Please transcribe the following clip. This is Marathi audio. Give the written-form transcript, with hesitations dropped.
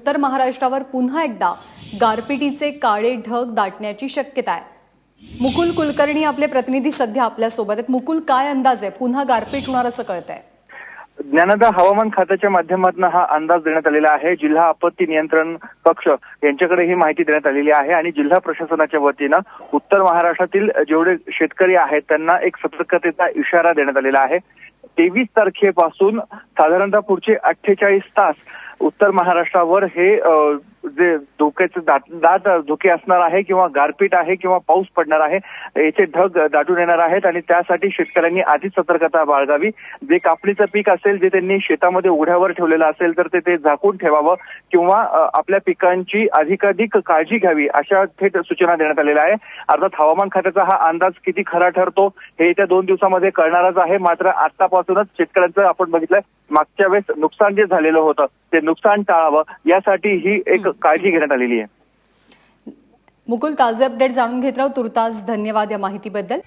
उत्तर महाराष्ट्रावर पुन्हा एकदा गारपिटीचे काळे ढग दाटण्याची शक्यता आहे। मुकुल कुलकर्णी आपले प्रतिनिधी सध्या आपल्या सोबत आहेत। मुकुल, काय अंदाज आहे? पुन्हा गारपीट होणार असं कळतंय? ज्ञानदा, हवामान खात्याच्या माध्यमातून हा अंदाज देण्यात आलेला आहे। जिल्हा आपत्ती नियंत्रण कक्ष यांच्याकडे ही माहिती देण्यात आलेली आहे आणि जिल्हा प्रशासनाच्या वतीनं उत्तर महाराष्ट्रातील जेवढे शेतकरी आहेत त्यांना एक सतर्कतेचा इशारा देण्यात आलेला आहे। 23 तारखेपासून साधारणतः पुढचे 48 तास उत्तर महाराष्ट्रावर हे जे धोक्याचे दाट धोके असणार आहे किंवा गारपीट आहे किंवा पाऊस पडणार आहे, याचे ढग दाटून येणार आहेत आणि त्यासाठी शेतकऱ्यांनी आधीच सतर्कता बाळगावी। जे कापणीचं पीक असेल, जे त्यांनी शेतामध्ये उघड्यावर ठेवलेलं असेल तर ते झाकून ठेवावं किंवा आपल्या पिकांची अधिकाधिक काळजी घ्यावी, अशा थेट सूचना देण्यात आलेल्या आहे। अर्थात हवामान खात्याचा हा अंदाज किती खरा ठरतो हे येत्या 2 दिवसामध्ये कळणारच आहे। मात्र आतापासूनच शेतकऱ्यांचं आपण बघितलंय, मागच्या वेळेस नुकसान जे झालेलं होतं ते नुकसान टाळावं यासाठी ही एक काळजी घेण्यात आलेली आहे। मुकुल, ताजे अपडेट जाणून घेत राहू। तुर्तास धन्यवाद या माहितीबद्दल।